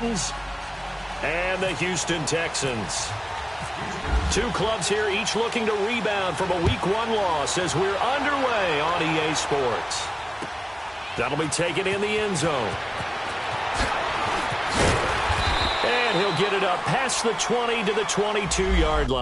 Titans and the Houston Texans. Two clubs here, each looking to rebound from a Week 1 loss as we're underway on EA Sports. That'll be taken in the end zone. And he'll get it up past the 20 to the 22-yard line.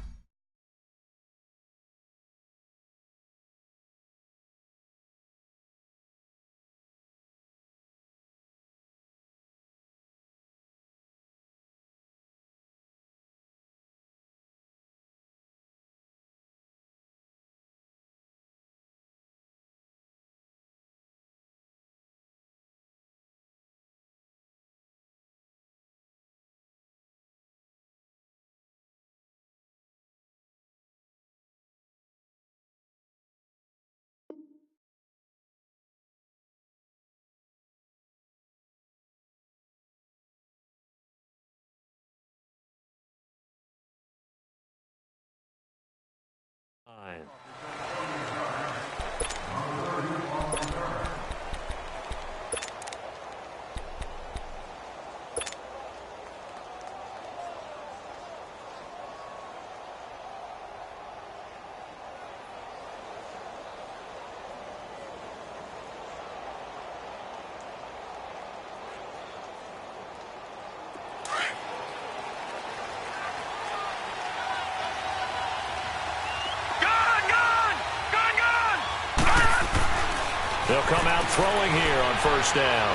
They'll come out throwing here on first down.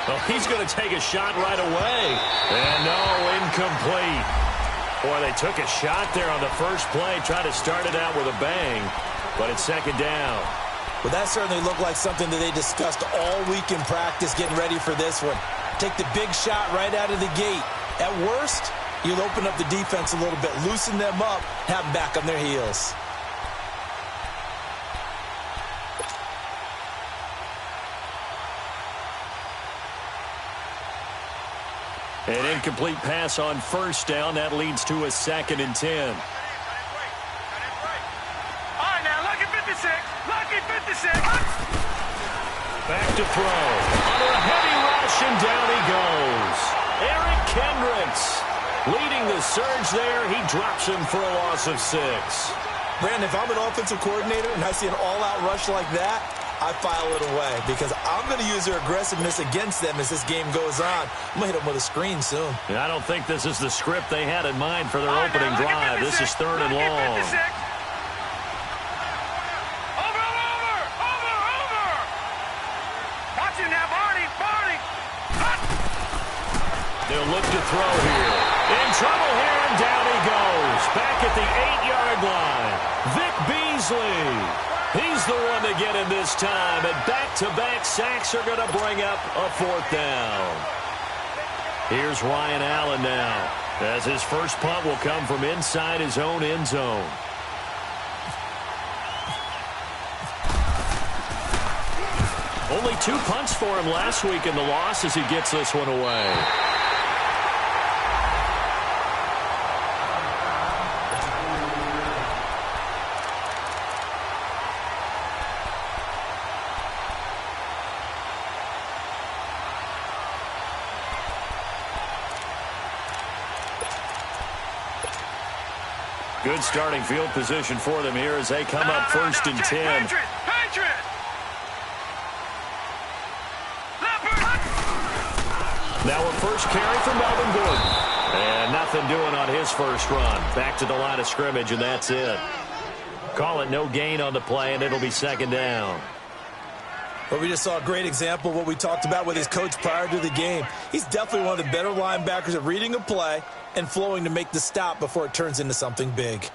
Well, he's going to take a shot right away. And no, incomplete. Boy, they took a shot there on the first play, tried to start it out with a bang, but it's second down. Well, that certainly looked like something that they discussed all week in practice, getting ready for this one. Take the big shot right out of the gate. At worst, you'll open up the defense a little bit, loosen them up, have them back on their heels. An incomplete pass on first down. That leads to a 2nd and 10. All right, now, lucky 56. Lucky 56. Back to throw. Under a heavy rush, and down he goes. Eric Kendricks leading the surge there. He drops him for a loss of 6. Brandon, if I'm an offensive coordinator and I see an all-out rush like that, I file it away because I'm going to use their aggressiveness against them as this game goes on. I'm going to hit them with a screen soon. Yeah, I don't think this is the script they had in mind for their opening drive. This is 3rd and long. Over. Watch him now, Barney. They'll look to throw here. In trouble here, and down he goes. Back at the 8-yard line. Vic Beasley. He's the one to get him this time, and back-to-back sacks are going to bring up a 4th down. Here's Ryan Allen now, as his first punt will come from inside his own end zone. Only 2 punts for him last week in the loss as he gets this one away. Good starting field position for them here as they come up 1st and 10. Now a first carry for Melvin Gordon. And nothing doing on his first run. Back to the line of scrimmage, and that's it. Call it no gain on the play, and it'll be 2nd down. Well, we just saw a great example of what we talked about with his coach prior to the game. He's definitely one of the better linebackers at reading a play and flowing to make the stop before it turns into something big.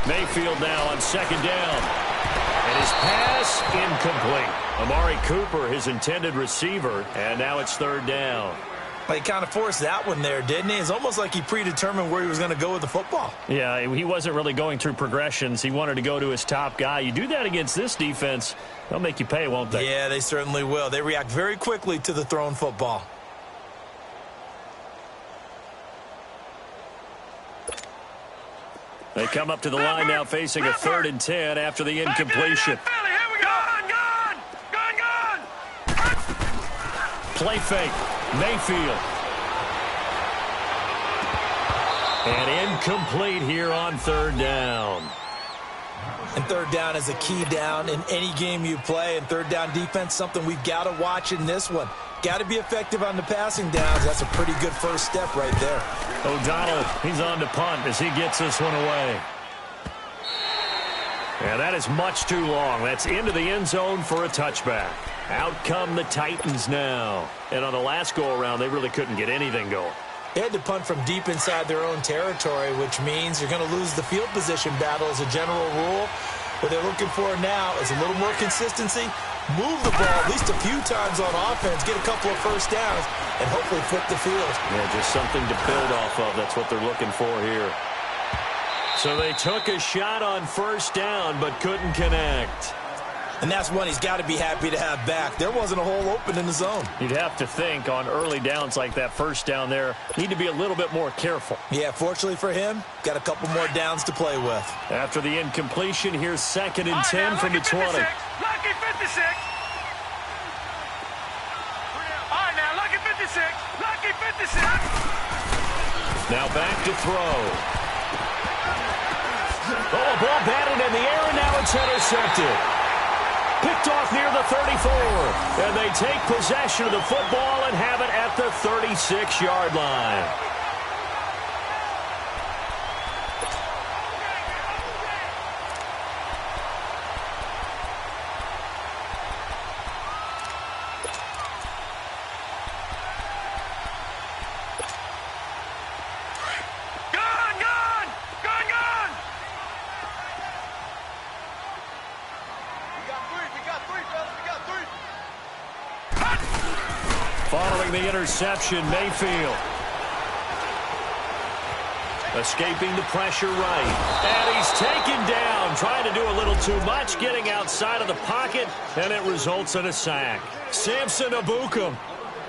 Mayfield now on 2nd down. And his pass incomplete. Amari Cooper, his intended receiver, and now it's 3rd down. He kind of forced that one there, didn't he? It's almost like he predetermined where he was going to go with the football. Yeah, he wasn't really going through progressions. He wanted to go to his top guy. You do that against this defense, they'll make you pay, won't they? Yeah, they certainly will. They react very quickly to the thrown football. They come up to the line now facing a 3rd and 10 after the incompletion. Play fake. Mayfield. And incomplete here on 3rd down. And 3rd down is a key down in any game you play. And 3rd down defense, something we've got to watch in this one. Got to be effective on the passing downs. That's a pretty good first step right there. O'Donnell, he's on to punt as he gets this one away. And that is much too long. That's into the end zone for a touchback. Out come the Titans now. And on the last go-around, they really couldn't get anything going. They had to punt from deep inside their own territory, which means you're going to lose the field position battle as a general rule. What they're looking for now is a little more consistency, move the ball at least a few times on offense, get a couple of first downs, and hopefully flip the field. Yeah, just something to build off of. That's what they're looking for here. So they took a shot on 1st down, but couldn't connect. And that's one he's got to be happy to have back. There wasn't a hole open in the zone. You'd have to think on early downs like that 1st down there, need to be a little bit more careful. Yeah, fortunately for him, got a couple more downs to play with. After the incompletion, here's 2nd and 10 from the 20. Lucky 56. All right, now, lucky 56. Lucky 56. Now back to throw. Oh, a ball batted in the air, and now it's intercepted. Picked off near the 34. And they take possession of the football and have it at the 36-yard line. Following the interception, Mayfield. Escaping the pressure right. And he's taken down, trying to do a little too much, getting outside of the pocket, and it results in a sack. Samson Abukum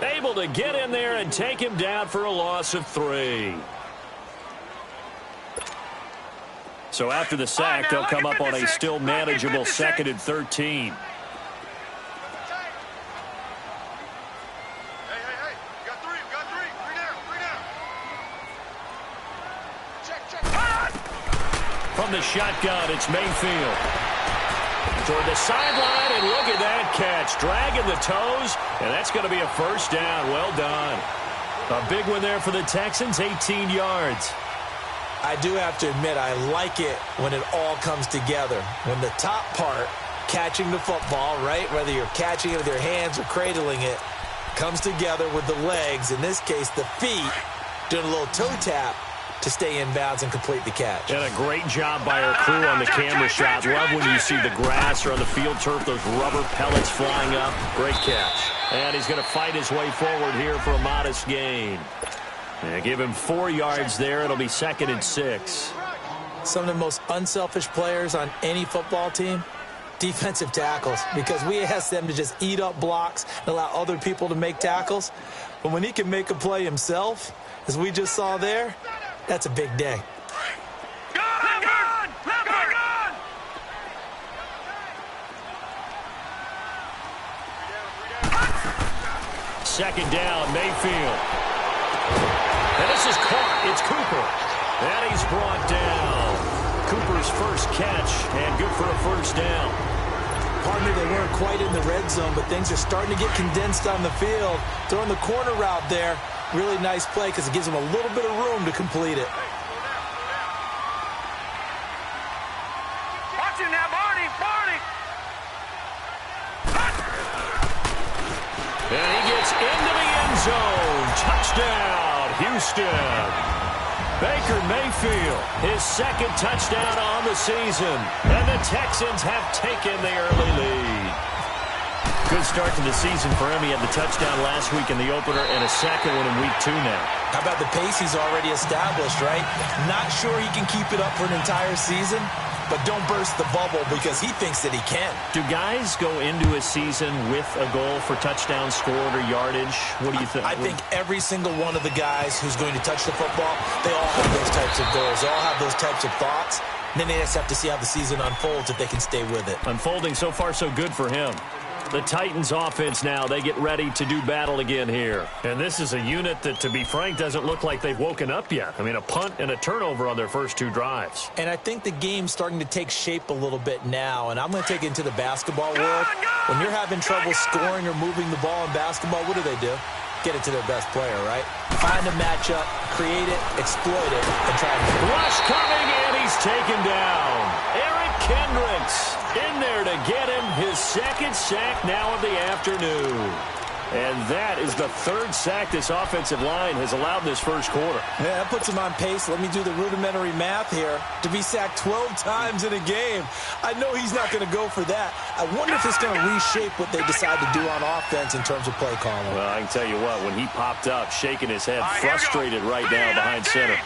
able to get in there and take him down for a loss of 3. So after the sack, they'll come up on a still manageable 2nd and 13. From the shotgun, it's Mayfield. Toward the sideline, and look at that catch. Dragging the toes, and that's going to be a 1st down. Well done. A big one there for the Texans, 18 yards. I do have to admit, I like it when it all comes together. When the top part, catching the football, right, whether you're catching it with your hands or cradling it, comes together with the legs, in this case the feet, doing a little toe tap to stay in bounds and complete the catch. And a great job by our crew on the camera shot. Love when you see the grass or on the field turf, those rubber pellets flying up. Great catch. And he's going to fight his way forward here for a modest gain. And give him 4 yards there. It'll be 2nd and 6. Some of the most unselfish players on any football team, defensive tackles, because we ask them to just eat up blocks and allow other people to make tackles. But when he can make a play himself, as we just saw there, that's a big day. Second down, Mayfield. And this is caught. It's Cooper. And he's brought down. Cooper's first catch, and good for a 1st down. Pardon me, they weren't quite in the red zone, but things are starting to get condensed on the field. Throwing the corner route there. Really nice play because it gives them a little bit of room to complete it. Watch him now, Barney. And he gets into the end zone. Touchdown, Houston. Baker Mayfield, his 2nd touchdown on the season. And the Texans have taken the early lead. Good start to the season for him. He had the touchdown last week in the opener and a second one in week 2 now. How about the pace he's already established, right? Not sure he can keep it up for an entire season, but don't burst the bubble because he thinks that he can. Do guys go into a season with a goal for touchdowns scored or yardage? What do you think? I think every single one of the guys who's going to touch the football, they all have those types of goals. They all have those types of thoughts. And then they just have to see how the season unfolds if they can stay with it. Unfolding so far so good for him. The Titans offense now, they get ready to do battle again here. And this is a unit that, to be frank, doesn't look like they've woken up yet. I mean, a punt and a turnover on their first 2 drives. And I think the game's starting to take shape a little bit now. And I'm going to take it into the basketball world. When you're having trouble scoring or moving the ball in basketball, what do? Get it to their best player, right? Find a matchup, create it, exploit it, and try to... Rush coming, and he's taken down. Eric Kendricks in there to get him his second sack now of the afternoon. And that is the 3rd sack this offensive line has allowed this first quarter. Yeah, that puts him on pace. Let me do the rudimentary math here. To be sacked 12 times in a game, I know he's not going to go for that. I wonder if it's going to reshape what they decide to do on offense in terms of play calling. Well, I can tell you what, when he popped up, shaking his head, frustrated right now behind center.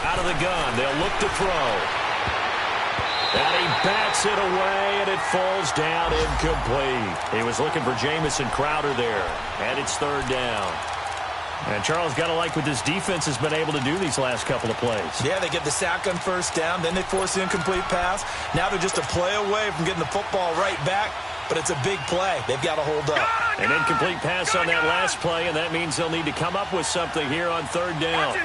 Out of the gun, they'll look to throw. And he bats it away, and it falls down incomplete. He was looking for Jamison Crowder there, and it's 3rd down. And Charles, got to like what this defense has been able to do these last couple of plays. Yeah, they get the sack on 1st down, then they force the incomplete pass. Now they're just a play away from getting the football right back, but it's a big play. They've got to hold up. An incomplete pass on that last play, and that means they'll need to come up with something here on 3rd down.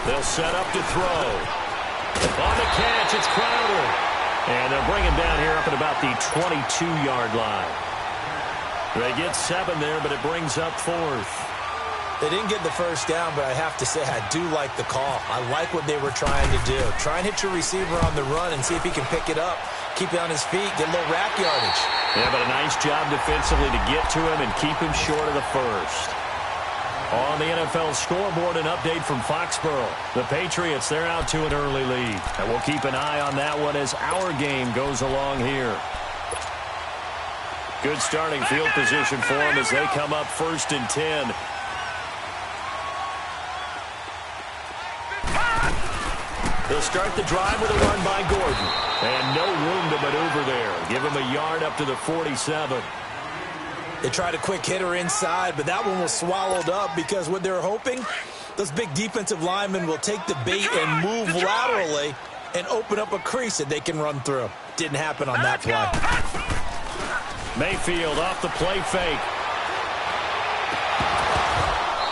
They'll set up to throw. On the catch, it's Crowder. And they'll bring him down here up at about the 22-yard line. They get 7 there, but it brings up 4th. They didn't get the 1st down, but I have to say I do like the call. I like what they were trying to do. Try and hit your receiver on the run and see if he can pick it up. Keep it on his feet, get a little rack yardage. Yeah, but a nice job defensively to get to him and keep him short of the 1st. On the NFL scoreboard, an update from Foxborough. The Patriots, they're out to an early lead. And we'll keep an eye on that one as our game goes along here. Good starting field position for them as they come up 1st and 10. They'll start the drive with a run by Gordon. And no room to maneuver there. Give him a yard up to the 47. They tried a quick hitter inside, but that one was swallowed up because what they're hoping, those big defensive linemen will take the bait and move laterally and open up a crease that they can run through. Didn't happen on that play. Mayfield off the play fake.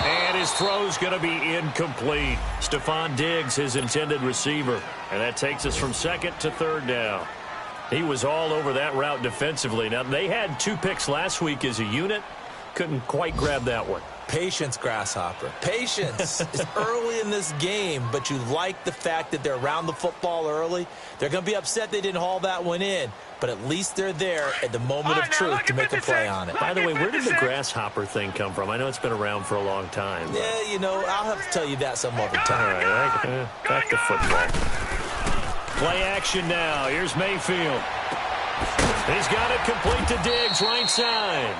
And his throw's going to be incomplete. Stephon Diggs, his intended receiver. And that takes us from 2nd to 3rd down. He was all over that route defensively. Now, they had 2 picks last week as a unit. Couldn't quite grab that one. Patience, Grasshopper. Patience. It's early in this game, but you like the fact that they're around the football early. They're going to be upset they didn't haul that one in, but at least they're there at the moment of truth to make a play on it. By the way, where did the grasshopper thing come from? I know it's been around for a long time. But... yeah, you know, I'll have to tell you that some other time. All right, back to football. Play action now. Here's Mayfield. He's got it complete to Diggs, right side.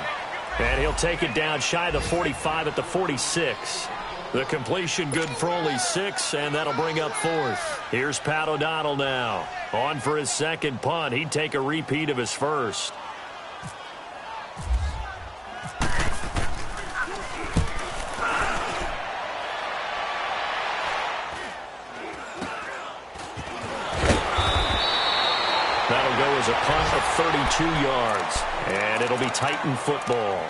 And he'll take it down shy of the 45 at the 46. The completion good for only 6, and that'll bring up 4th. Here's Pat O'Donnell now. On for his 2nd punt. He'd take a repeat of his 1st. That'll go as a punt of 32 yards. And it'll be Titan football.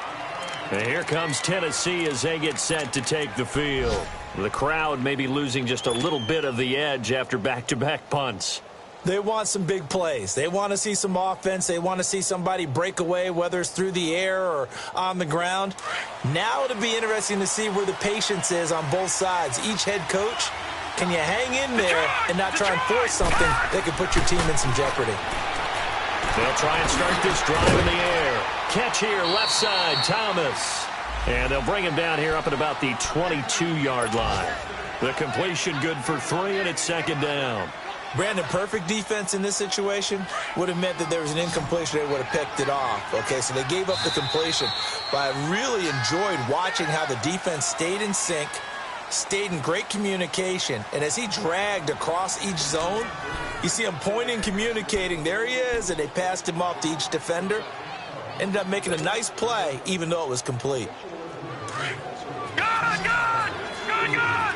And here comes Tennessee as they get set to take the field. The crowd may be losing just a little bit of the edge after back-to-back punts. They want some big plays. They want to see some offense. They want to see somebody break away, whether it's through the air or on the ground. Now it'll be interesting to see where the patience is on both sides. Each head coach, can you hang in there and not try and force something that could put your team in some jeopardy? They'll try and start this drive in the air. Catch here, left side, Thomas. And they'll bring him down here up at about the 22-yard line. The completion good for 3, and it's second down. Brandon, perfect defense in this situation would have meant that there was an incompletion. They would have picked it off. Okay, so they gave up the completion. But I really enjoyed watching how the defense stayed in sync, stayed in great communication. And as he dragged across each zone, you see him pointing, communicating. There he is, and they passed him off to each defender. Ended up making a nice play, even though it was complete. Good, good! Good, good!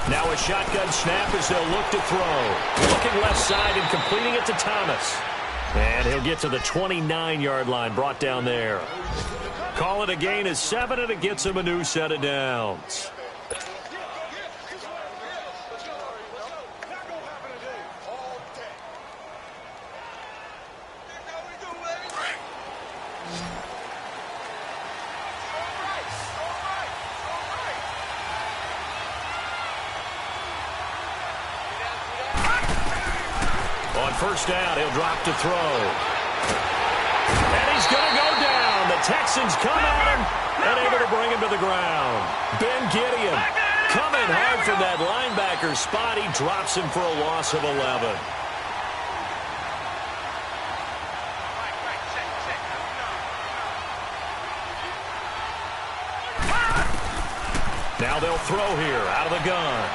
Now a shotgun snap as they'll look to throw. Looking left side and completing it to Thomas. And he'll get to the 29-yard line, brought down there. Call it a gain of 7, and it gets him a new set of downs. On first down, he'll drop to throw. And he's going to go down. The Texans come at him and able to bring him to the ground. Ben Gideon coming hard from that linebacker spot. He drops him for a loss of 11. Now they'll throw here out of the gun.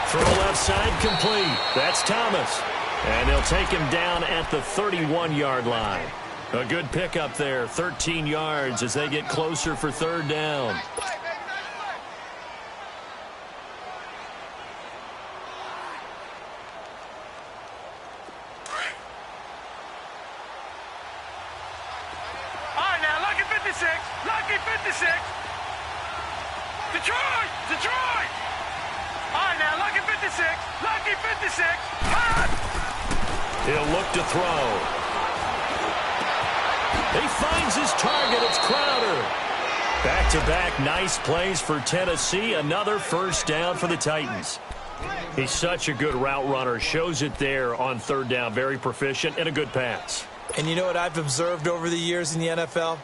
Throw left side complete. That's Thomas. And they'll take him down at the 31-yard line. A good pickup there, 13 yards as they get closer for third down. All right, now, lucky 56. Lucky 56. Detroit! Detroit! All right, now, lucky 56. Lucky 56. He'll look to throw. He finds his target. It's Crowder. Back-to-back nice plays for Tennessee. Another first down for the Titans. He's such a good route runner. Shows it there on third down. Very proficient and a good pass. And you know what I've observed over the years in the NFL?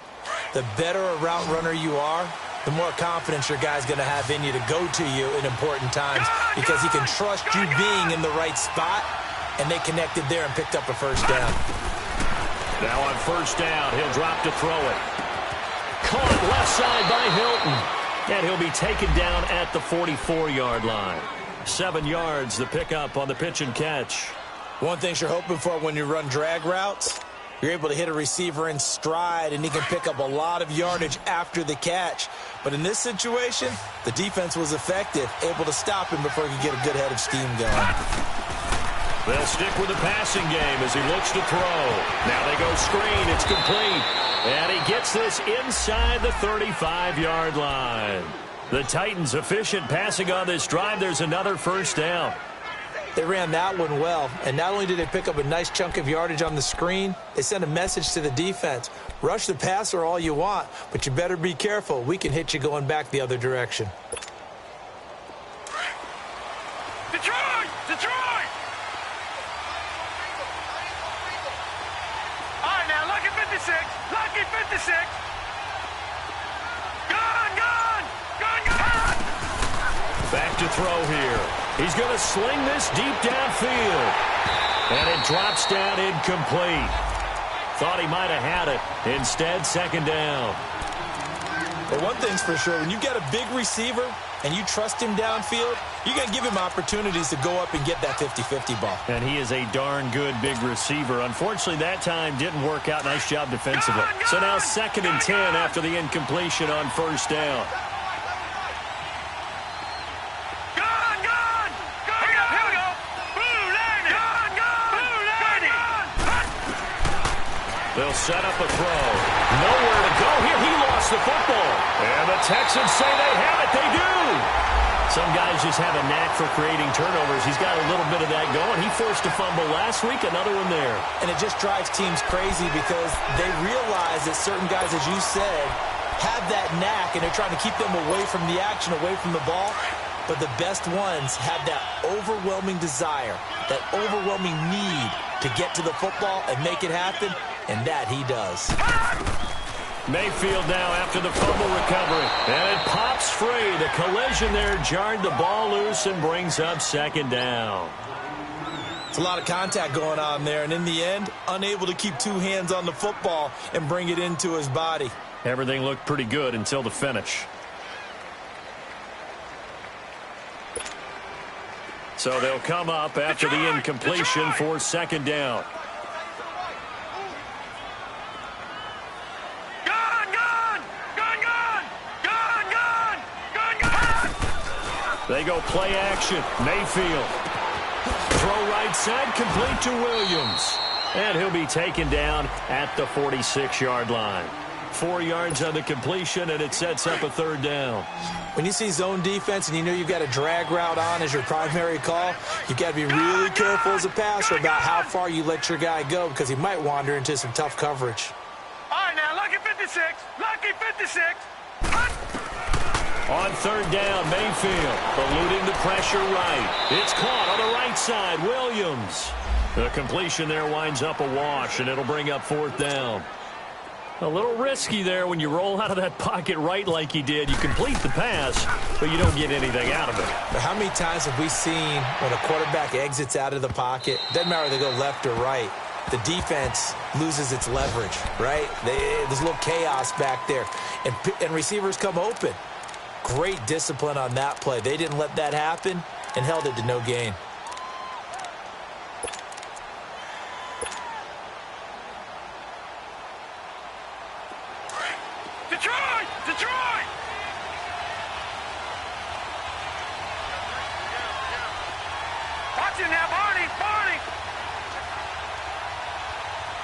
The better a route runner you are, the more confidence your guy's going to have in you to go to you in important times because he can trust you being in the right spot, and they connected there and picked up a first down. Now on first down, he'll drop to throw it. Caught left side by Hilton, and he'll be taken down at the 44-yard line. 7 yards, the pickup on the pitch and catch. One thing you're hoping for when you run drag routes, you're able to hit a receiver in stride, and he can pick up a lot of yardage after the catch. But in this situation, the defense was effective, able to stop him before he could get a good head of steam going. They'll stick with the passing game as he looks to throw. Now they go screen. It's complete. And he gets this inside the 35-yard line. The Titans efficient passing on this drive. There's another first down. They ran that one well, and not only did they pick up a nice chunk of yardage on the screen, they sent a message to the defense. Rush the passer all you want, but you better be careful. We can hit you going back the other direction. Detroit! Detroit! All right, now, lucky 56. Lucky 56. Gun, gun! Gun, gun! Back to throw here. He's going to sling this deep downfield. And it drops down incomplete. Thought he might have had it. Instead, second down. Well, one thing's for sure. When you got a big receiver and you trust him downfield, you're going to give him opportunities to go up and get that 50-50 ball. And he is a darn good big receiver. Unfortunately, that time didn't work out. Nice job defensively. So now 2nd and 10 after the incompletion on first down. They'll set up a throw. Nowhere to go here. He lost the football. And the Texans say they have it. They do. Some guys just have a knack for creating turnovers. He's got a little bit of that going. He forced a fumble last week, another one there. And it just drives teams crazy because they realize that certain guys, as you said, have that knack, and they're trying to keep them away from the action, away from the ball. But the best ones have that overwhelming desire, that overwhelming need to get to the football and make it happen, and that he does. Mayfield now after the fumble recovery. And it pops free. The collision there jarred the ball loose and brings up second down. It's a lot of contact going on there, and in the end, unable to keep two hands on the football and bring it into his body. Everything looked pretty good until the finish. So they'll come up after the incompletion for second down. They go play action. Mayfield. Throw right side, complete to Williams. And he'll be taken down at the 46-yard line. 4 yards on the completion, and it sets up a third down. When you see zone defense and you know you've got a drag route on as your primary call, you've got to be really careful as a passer about how far you let your guy go because he might wander into some tough coverage. All right, now, lucky 56. Lucky 56. On third down, Mayfield eluding the pressure right. It's caught on the right side, Williams. The completion there winds up a wash, and it'll bring up fourth down. A little risky there when you roll out of that pocket right like he did. You complete the pass, but you don't get anything out of it. But how many times have we seen when a quarterback exits out of the pocket, doesn't matter if they go left or right, the defense loses its leverage, right? There's a little chaos back there, and receivers come open. Great discipline on that play. They didn't let that happen and held it to no gain. Detroit! Detroit! Watch it now, Barney! Barney!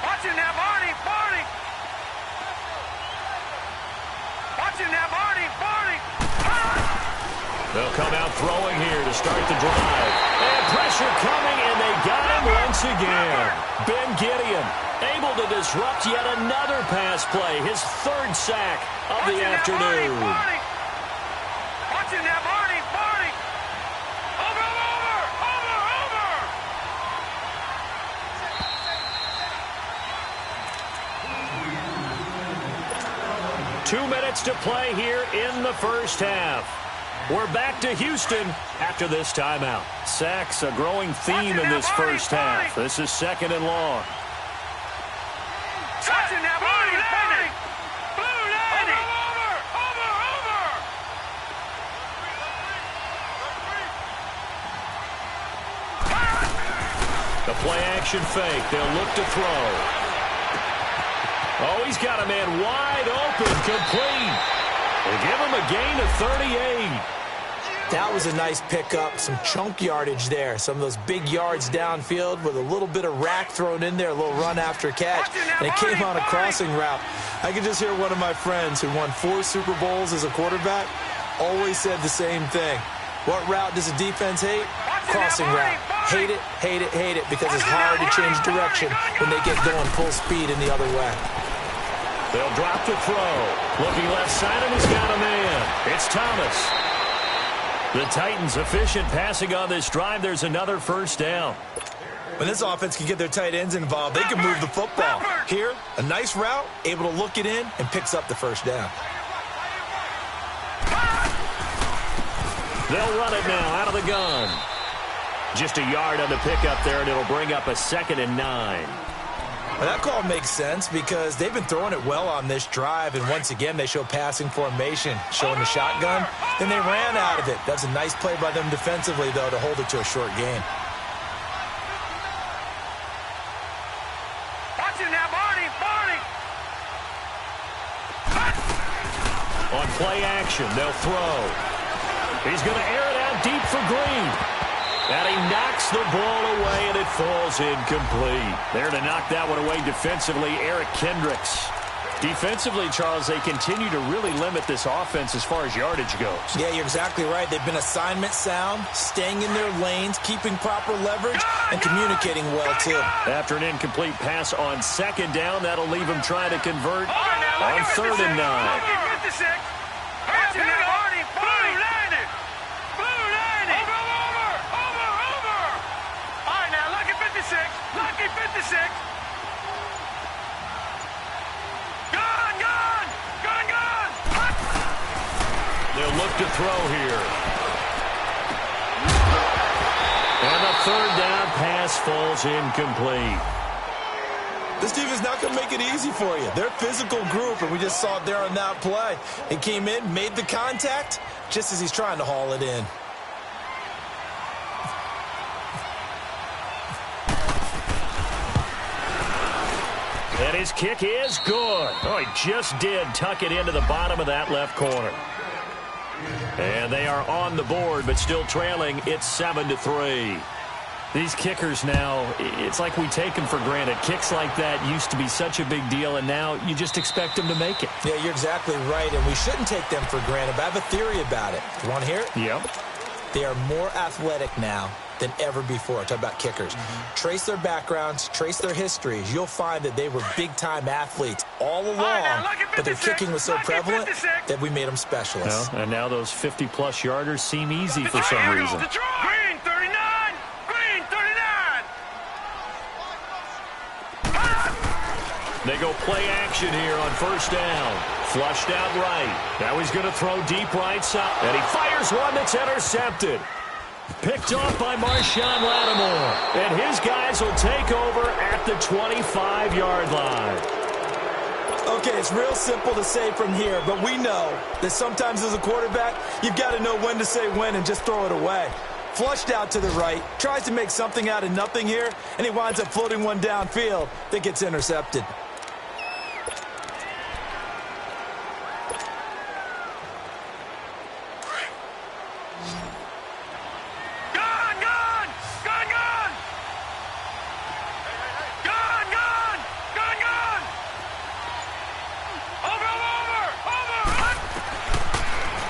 Watch it now, Barney! Barney! Watch it now, Barney! Barney! They'll come out throwing here to start the drive. And pressure coming, and they got him once again. Ben Gideon able to disrupt yet another pass play, his third sack of the afternoon. Watch it now, Barney! Barney! Over! Over! Over! 2 minutes to play here in the first half. We're back to Houston after this timeout. Sacks, a growing theme in this first half. This is second and long. Watch it now, Barney! Barney! Blue landing! Over! The play-action fake. They'll look to throw. Oh, he's got a man wide open, complete. They give him a gain of 38. That was a nice pickup, some chunk yardage there. Some of those big yards downfield with a little bit of rack thrown in there, a little run after catch. And it came on a crossing route. I could just hear one of my friends who won 4 Super Bowls as a quarterback always said the same thing. What route does a defense hate? Crossing route. Hate it, hate it, hate it, because it's hard to change direction when they get going full speed in the other way. They'll drop the throw. Looking left side, and he's got a man. It's Thomas. The Titans efficient passing on this drive. There's another first down. When this offense can get their tight ends involved, they can move the football. Here, a nice route, able to look it in, and picks up the first down. They'll run it now out of the gun. Just a yard on the pickup there, and it'll bring up a 2nd and 9. Well, that call makes sense because they've been throwing it well on this drive, and once again they show passing formation, showing the shotgun. Then they ran out of it. That's a nice play by them defensively, though, to hold it to a short gain. Watch it now, Barney! Barney! On play action, they'll throw. He's going to air it out deep for Green. And he knocks the ball away, and it falls incomplete. There to knock that one away defensively, Eric Kendricks. Defensively, Charles, they continue to really limit this offense as far as yardage goes. Yeah, you're exactly right. They've been assignment sound, staying in their lanes, keeping proper leverage, and communicating well, too. After an incomplete pass on second down, that'll leave him trying to convert on 3rd and 9. Lucky 56. They'll look to throw here. And the 3rd down pass falls incomplete. This team is not going to make it easy for you. They're a physical group, and we just saw it there on that play. He came in, made the contact, just as he's trying to haul it in. And his kick is good. Oh, he just did tuck it into the bottom of that left corner. And they are on the board, but still trailing. It's 7-3. These kickers now, it's like we take them for granted. Kicks like that used to be such a big deal, and now you just expect them to make it. Yeah, you're exactly right, and we shouldn't take them for granted, but I have a theory about it. You want to hear it? Yep. They are more athletic now than ever before. Talk about kickers. Trace their backgrounds, trace their histories. You'll find that they were big-time athletes all along, but their kicking was so prevalent that we made them specialists. Well, and now those 50-plus yarders seem easy for some reason. Green 39. Green 39. They go play action here on 1st down. Flushed out right. Now he's going to throw deep right side. And he fires one that's intercepted. Picked off by Marshawn Lattimore. And his guys will take over at the 25-yard line. Okay, it's real simple to say from here, but we know that sometimes as a quarterback, you've got to know when to say when and just throw it away. Flushed out to the right, tries to make something out of nothing here, and he winds up floating one downfield that gets intercepted.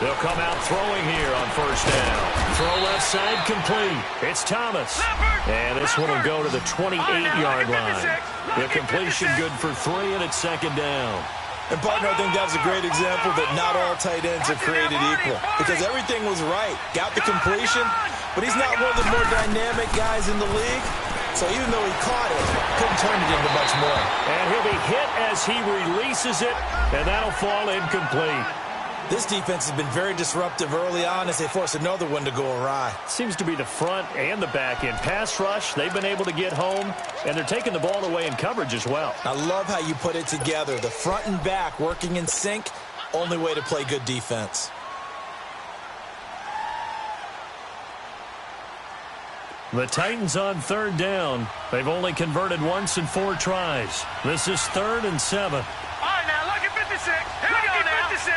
They'll come out throwing here on 1st down. Throw left side complete. It's Thomas. And this one will go to the 28-yard line. The completion good for 3, and it's 2nd down. And, partner, I think that's a great example that not all tight ends are created equal. Because everything was right. Got the completion, but he's not one of the more dynamic guys in the league. So even though he caught it, couldn't turn it into much more. And he'll be hit as he releases it, and that'll fall incomplete. This defense has been very disruptive early on as they force another one to go awry. Seems to be the front and the back end. Pass rush, they've been able to get home, and they're taking the ball away in coverage as well. I love how you put it together. The front and back working in sync, only way to play good defense. The Titans on 3rd down. They've only converted once in 4 tries. This is 3rd and 7. All right, now, look at 56. Here we go now. 56.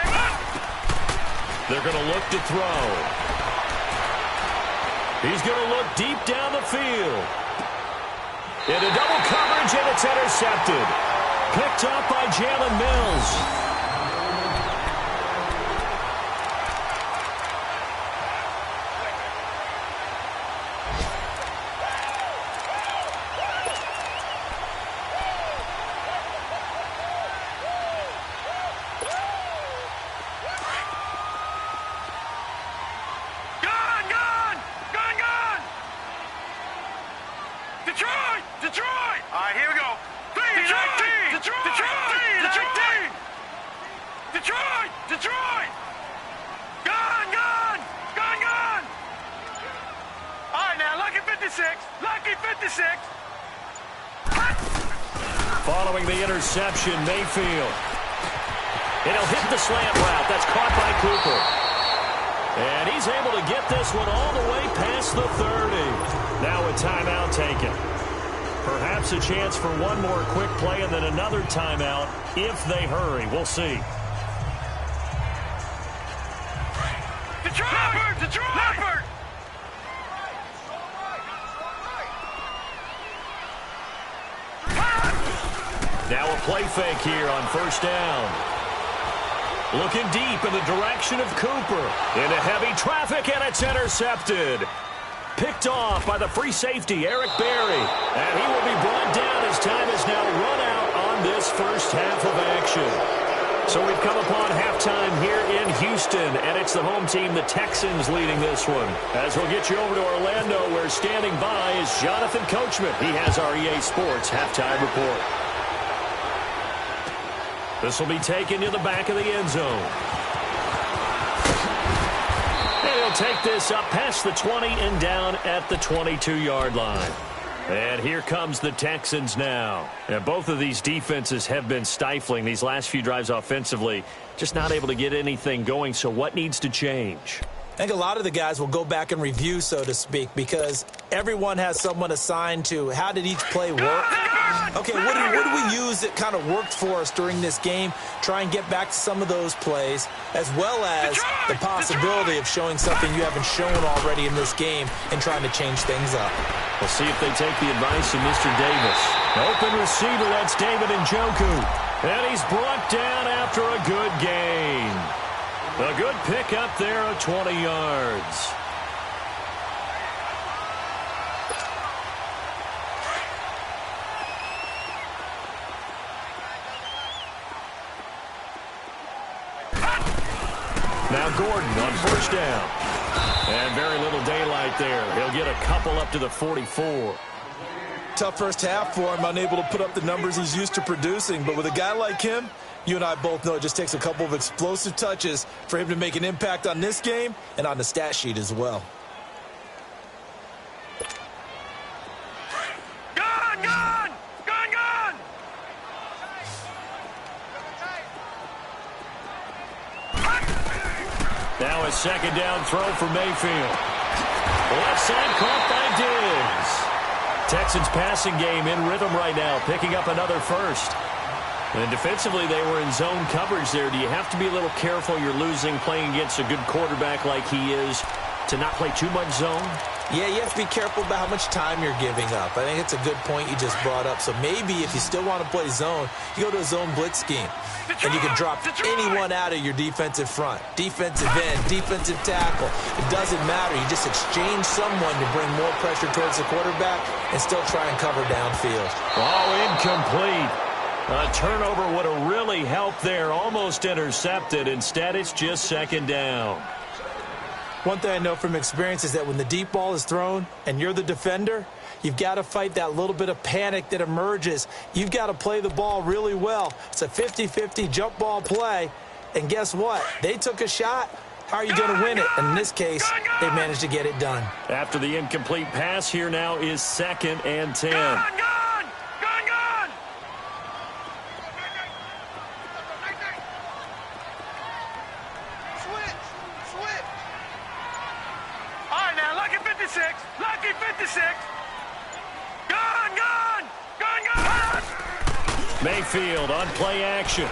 They're going to look to throw. He's going to look deep down the field. Into double coverage, and it's intercepted. Picked up by Jalen Mills. Detroit! All right, here we go. Detroit! Gone! All right, now, lucky 56. Following the interception, Mayfield. It'll hit the slant route. That's caught by Cooper. And he's able to get this one all the way past the 30. Now a timeout taken. Perhaps a chance for one more quick play and then another timeout if they hurry. We'll see. Detroit! play fake here on first down. Looking deep in the direction of Cooper. Into heavy traffic, and it's intercepted. Picked off by the free safety, Eric Berry. And he will be brought down as time is now run out on this first half of action. So we've come upon halftime here in Houston, and it's the home team, the Texans, leading this one. As we'll get you over to Orlando, where standing by is Jonathan Coachman. He has our EA Sports halftime report. This will be taken to the back of the end zone. And he'll take this up past the 20 and down at the 22-yard line. And here comes the Texans now. And both of these defenses have been stifling these last few drives offensively. Just not able to get anything going. So what needs to change? I think a lot of the guys will go back and review, so to speak, because everyone has someone assigned to how did each play work. Okay, what do we use that kind of worked for us during this game? Try and get back to some of those plays, as well as the possibility of showing something you haven't shown already in this game and trying to change things up. We'll see if they take the advice of Mr. Davis. Open receiver, that's David Njoku. And he's brought down after a good gain. A good pick up there of 20 yards. Now Gordon on first down. And very little daylight there. He'll get a couple up to the 44. Tough first half for him, unable to put up the numbers he's used to producing. But with a guy like him, you and I both know it just takes a couple of explosive touches for him to make an impact on this game and on the stat sheet as well. Gone! Gone! Gone! Gone! Now a second down throw for Mayfield. Left side caught by Diggs. Texans passing game in rhythm right now, picking up another first. And defensively, they were in zone coverage there. Do you have to be a little careful? You're losing, playing against a good quarterback like he is, to not play too much zone? Yeah, you have to be careful about how much time you're giving up. I think it's a good point you just brought up. So maybe if you still want to play zone, you go to a zone blitz scheme. And you can drop anyone out of your defensive front. Defensive end, defensive tackle. It doesn't matter. You just exchange someone to bring more pressure towards the quarterback and still try and cover downfield. Oh, incomplete. A turnover would have really helped there. Almost intercepted. Instead, it's just second down. One thing I know from experience is that when the deep ball is thrown and you're the defender, you've got to fight that little bit of panic that emerges. You've got to play the ball really well. It's a 50-50 jump ball play. And guess what? They took a shot. How are you going to win it? And in this case, they managed to get it done. After the incomplete pass, here now is 2nd and 10. Gone! Gone! Gone! Gone! Switch! Switch! All right, now, lucky 56. Lucky 56. Gone! Gone! Gone! Gone! Mayfield on play action.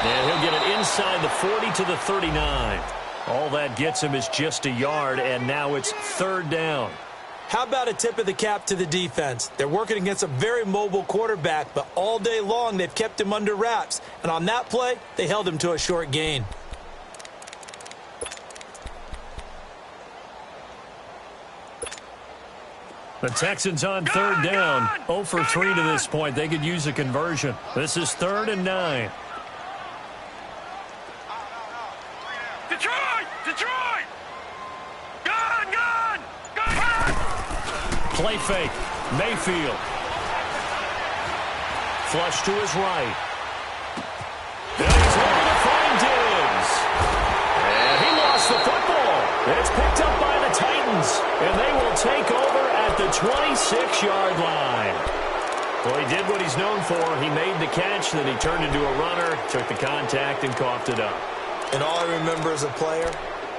And he'll get it inside the 40 to the 39. All that gets him is just a yard, and now it's 3rd down. How about a tip of the cap to the defense? They're working against a very mobile quarterback, but all day long they've kept him under wraps. And on that play, they held him to a short gain. The Texans on 3rd down. 0 for 3 to this point. They could use a conversion. This is 3rd and 9. Detroit! Detroit! Gone! Gone! Gone! Gone! Play fake. Mayfield. Flush to his right. And he's looking to find Diggs. And he lost the football. It's picked up by the Titans. And they will take over at the 26-yard line. Well, he did what he's known for. He made the catch, then he turned into a runner, took the contact, and coughed it up. And all I remember as a player,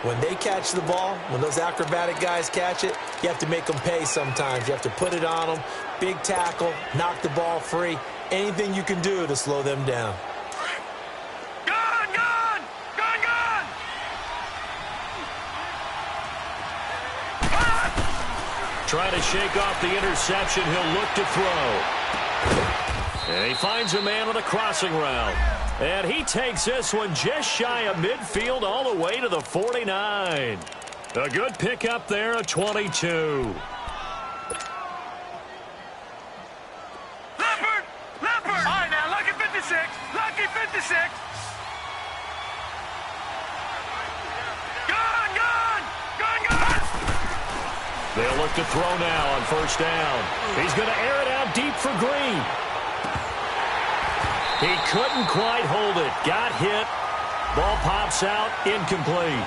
when they catch the ball, when those acrobatic guys catch it, you have to make them pay sometimes. You have to put it on them, big tackle, knock the ball free, anything you can do to slow them down. Gone! Gone! Gone! Gone! Trying to shake off the interception. He'll look to throw. And he finds a man on a crossing route. And he takes this one just shy of midfield all the way to the 49. A good pickup there, a 22. Leopard! Leopard! All right, now, lucky 56. Lucky 56. Gun! Gun! Gun! Gun! They'll look to throw now on first down. He's going to air it out deep for Green. He couldn't quite hold it. Got hit. Ball pops out. Incomplete.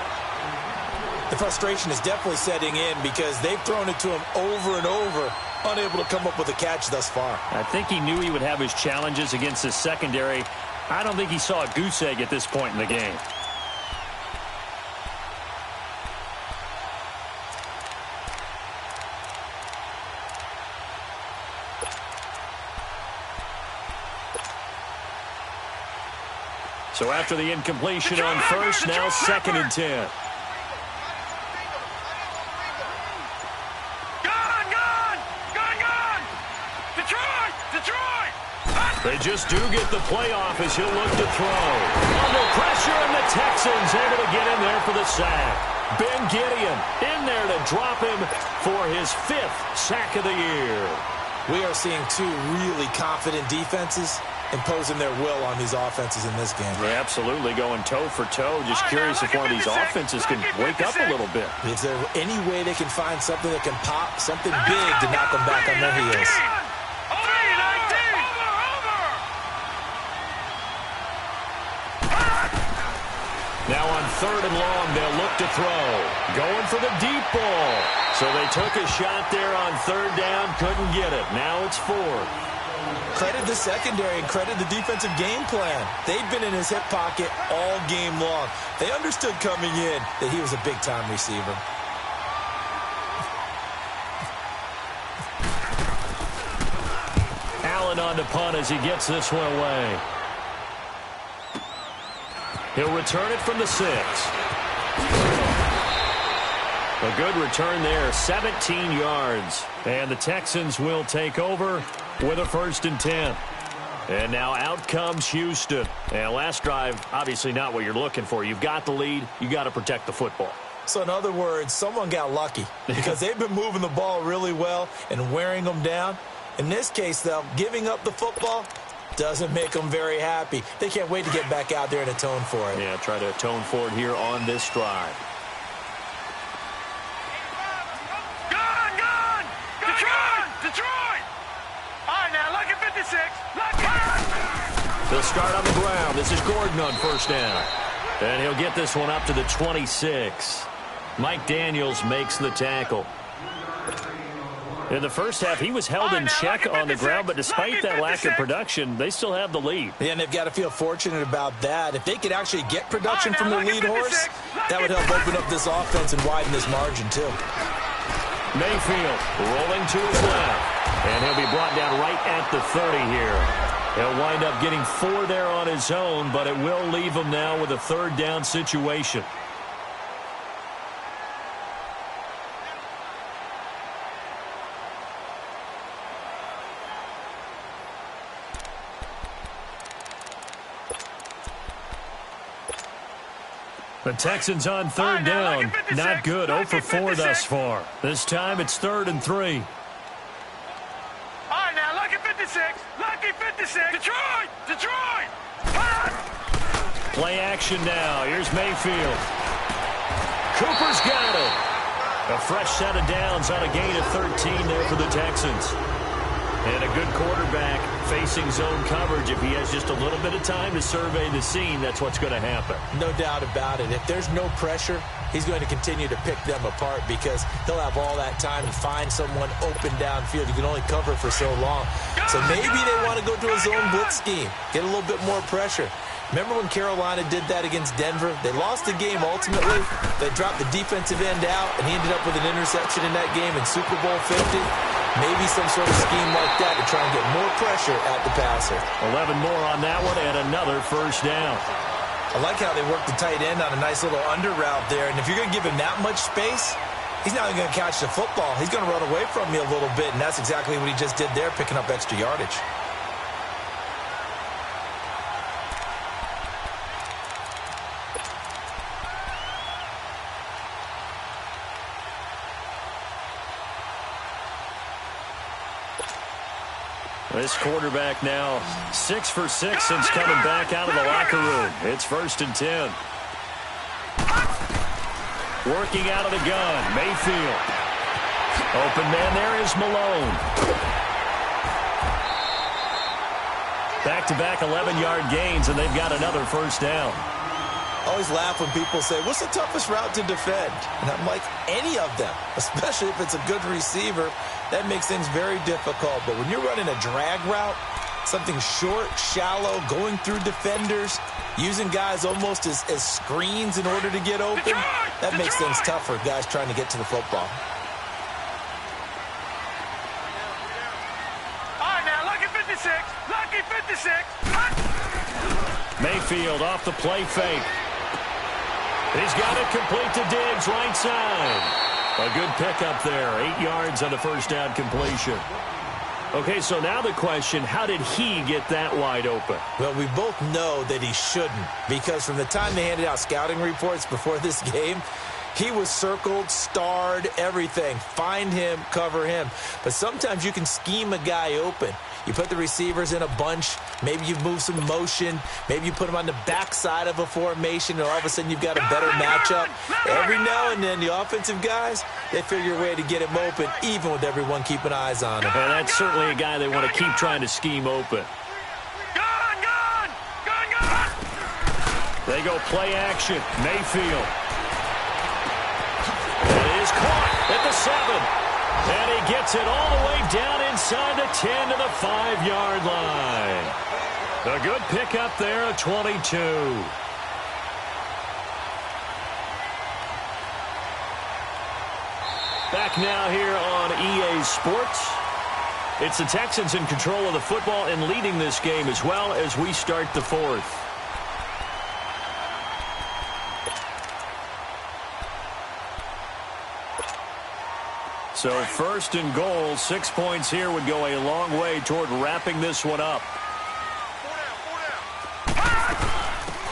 The frustration is definitely setting in because they've thrown it to him over and over, unable to come up with a catch thus far. I think he knew he would have his challenges against his secondary. I don't think he saw a goose egg at this point in the game. So after the incompletion on first, now 2nd and 10. Gun! Gun! Gun! Gun! Detroit! Detroit! They just do get the playoff as he'll look to throw. Under pressure, and the Texans able to get in there for the sack. Ben Gideon in there to drop him for his 5th sack of the year. We are seeing two really confident defenses imposing their will on these offenses in this game. Yeah, absolutely, going toe for toe. Just curious if one of these offenses can wake up a little bit. Is there any way they can find something that can pop, something big to knock them back on their heels? Now on 3rd and long, they'll look to throw. Going for the deep ball. So they took a shot there on 3rd down, couldn't get it. Now it's 4th. Credit the secondary and credit the defensive game plan. They've been in his hip pocket all game long. They understood coming in that he was a big-time receiver. Allen on to punt as he gets this one away. He'll return it from the 6. A good return there, 17 yards. And the Texans will take over with a 1st and 10. And now out comes Houston. And last drive, obviously not what you're looking for. You've got the lead. You got to protect the football. So in other words, someone got lucky because they've been moving the ball really well and wearing them down. In this case, though, giving up the football doesn't make them very happy. They can't wait to get back out there and atone for it. Yeah, try to atone for it here on this drive. Gun! Gun! Detroit! Detroit! All right, now, lucky 56. Lucky! They'll start on the ground. This is Gordon on first down. And he'll get this one up to the 26. Mike Daniels makes the tackle. In the first half, he was held in check on the ground, but despite that lack of production, they still have the lead. Yeah, and they've got to feel fortunate about that. If they could actually get production from their lead horse, that would help open up this offense and widen this margin, too. Mayfield rolling to his left, and he'll be brought down right at the 30 here. He'll wind up getting 4 there on his own, but it will leave him now with a 3rd down situation. The Texans on 3rd down. Not good. 0 for 4 thus far. This time it's 3rd and 3. All right, now, lucky 56. Lucky 56. Detroit! Detroit! Play action now. Here's Mayfield. Cooper's got it. A fresh set of downs on a gain of 13 there for the Texans. And a good quarterback facing zone coverage. If he has just a little bit of time to survey the scene, that's what's going to happen. No doubt about it. If there's no pressure, he's going to continue to pick them apart because he'll have all that time to find someone open downfield. You can only cover for so long. So maybe they want to go to a zone blitz scheme, get a little bit more pressure. Remember when Carolina did that against Denver? They lost the game ultimately. They dropped the defensive end out, and he ended up with an interception in that game in Super Bowl 50. Maybe some sort of scheme like that to try and get more pressure at the passer. 11 more on that one and another 1st down. I like how they worked the tight end on a nice little under route there. And if you're going to give him that much space, he's not going to catch the football. He's going to run away from you a little bit, and that's exactly what he just did there, picking up extra yardage. This quarterback now 6 for 6 since coming back out of the locker room. It's 1st and 10. Working out of the gun, Mayfield. Open man there is Malone. Back-to-back 11-yard gains, and they've got another 1st down. I always laugh when people say, what's the toughest route to defend? And I'm like, any of them, especially if it's a good receiver. That makes things very difficult. But when you're running a drag route, something short, shallow, going through defenders, using guys almost as screens in order to get open, that makes things tough for guys trying to get to the football. All right, now, lucky 56. Lucky 56. Mayfield off the play fake. He's got it complete to Diggs, right side. A good pickup there, 8 yards on the 1st down completion. Okay, so now the question, how did he get that wide open? Well, we both know that he shouldn't, because from the time they handed out scouting reports before this game, he was circled, starred, everything. Find him, cover him. But sometimes you can scheme a guy open. You put the receivers in a bunch. Maybe you move some motion. Maybe you put them on the backside of a formation, and all of a sudden you've got a better matchup. Every now and then, the offensive guys, they figure a way to get him open, even with everyone keeping eyes on him. And that's certainly a guy they want to keep trying to scheme open. They go play action. Mayfield. It is caught at the 7. And he gets it all the way down inside the 10 to the 5-yard line. A good pickup there at 22. Back now here on EA Sports. It's the Texans in control of the football and leading this game as well as we start the 4th. So 1st and goal, 6 points here would go a long way toward wrapping this one up.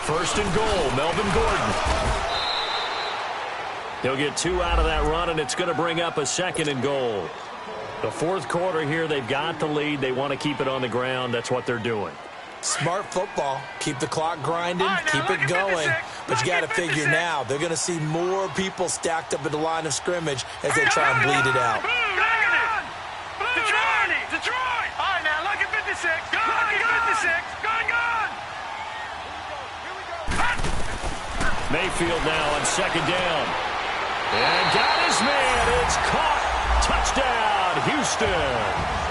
1st and goal, Melvin Gordon. He'll get 2 out of that run, and it's going to bring up a 2nd and goal. The 4th quarter here, they've got the lead. They want to keep it on the ground. That's what they're doing. Smart football. Keep the clock grinding, keep it going. But you got to figure now, they're going to see more people stacked up at the line of scrimmage as they try and bleed it out. Detroit! All right, now, lucky 56. Lucky 56. Gone. Mayfield now on 2nd down. And got his man. It's caught. Touchdown, Houston.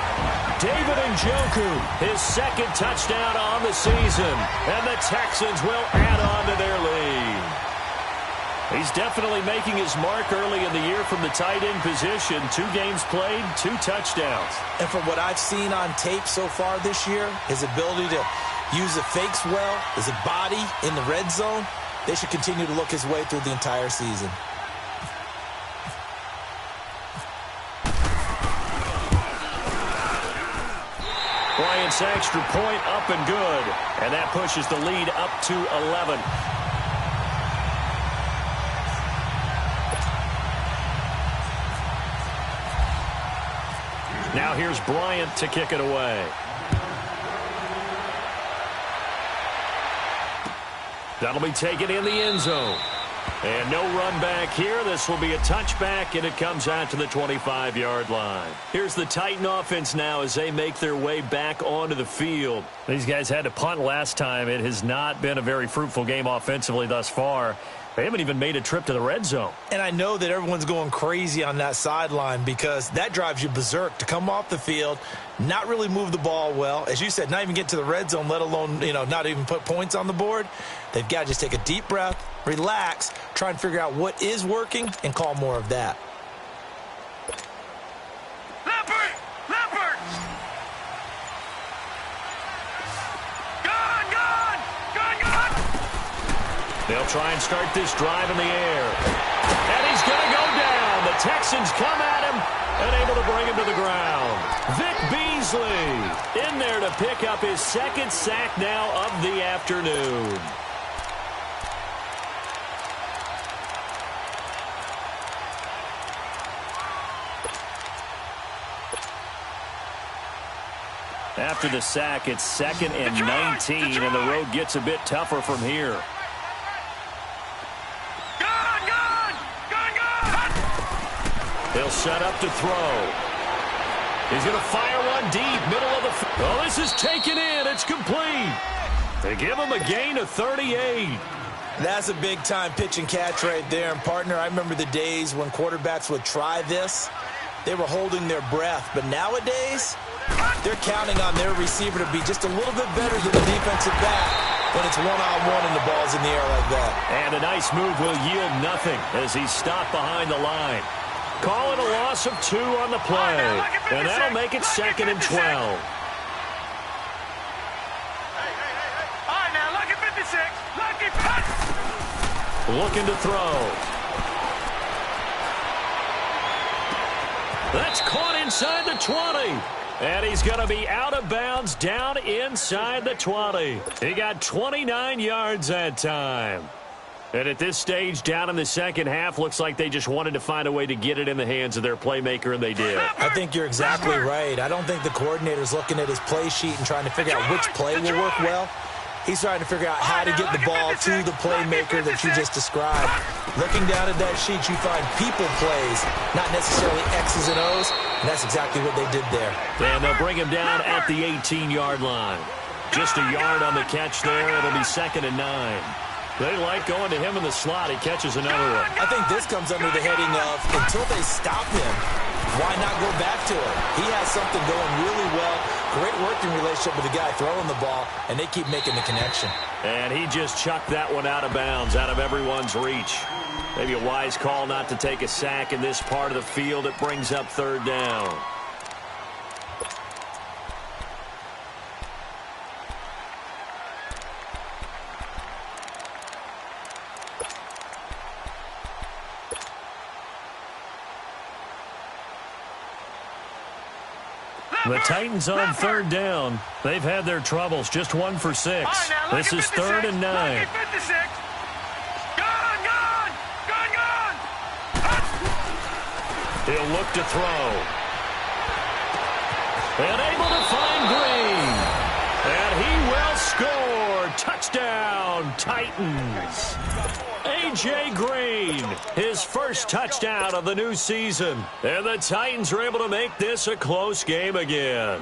David Njoku, his 2nd touchdown on the season. And the Texans will add on to their lead. He's definitely making his mark early in the year from the tight end position. 2 games played, 2 touchdowns. And from what I've seen on tape so far this year, his ability to use the fakes well, his body in the red zone, they should continue to look his way through the entire season. Bryant's extra point up and good. And that pushes the lead up to 11. Now here's Bryant to kick it away. That'll be taken in the end zone. And no run back here. This will be a touchback, and it comes out to the 25-yard line. Here's the Titan offense now as they make their way back onto the field. These guys had to punt last time. It has not been a very fruitful game offensively thus far. They haven't even made a trip to the red zone. And I know that everyone's going crazy on that sideline because that drives you berserk to come off the field, not really move the ball well. As you said, not even get to the red zone, let alone, not even put points on the board. They've got to just take a deep breath, relax, try and figure out what is working, and call more of that. Leopard! Gone! They'll try and start this drive in the air. And he's going to go down. The Texans come at him and able to bring him to the ground. Vic Beasley in there to pick up his 2nd sack now of the afternoon. After the sack, it's 2nd and 19, and the road gets a bit tougher from here. He'll set up to throw. He's going to fire one deep, middle of the field. Oh, this is taken in. It's complete. They give him a gain of 38. That's a big-time pitch and catch right there. And, partner, I remember the days when quarterbacks would try this. They were holding their breath. But nowadays, they're counting on their receiver to be just a little bit better than the defensive back when it's one-on-one and the ball's in the air like that. And a nice move will yield nothing as he's stopped behind the line. Call it a loss of 2 on the play. And that'll make it 2nd and 12. All right, now, lucky 56. Lucky 50. Looking to throw. That's caught inside the 20. And he's going to be out of bounds down inside the 20. He got 29 yards that time. And at this stage, down in the second half, looks like they just wanted to find a way to get it in the hands of their playmaker, and they did. I think you're exactly right. I don't think the coordinator's looking at his play sheet and trying to figure out which play will work well. He's trying to figure out how to get the ball to the playmaker that you just described. Looking down at that sheet, you find people plays, not necessarily X's and O's, and that's exactly what they did there. And they'll bring him down at the 18-yard line. Just a yard on the catch there. It'll be 2nd and 9. They like going to him in the slot. He catches another one. I think this comes under the heading of, until they stop him, why not go back to it? He has something going really well. Great working relationship with the guy throwing the ball, and they keep making the connection. And he just chucked that one out of bounds, out of everyone's reach. Maybe a wise call not to take a sack in this part of the field. It brings up 3rd down. The Titans on 3rd down. They've had their troubles. Just 1 for 6. This is 3rd and 9. He'll look to throw. And able to find Green. And he will score. Touchdown, Titans. A.J. Green, his first touchdown of the new season. And the Titans are able to make this a close game again.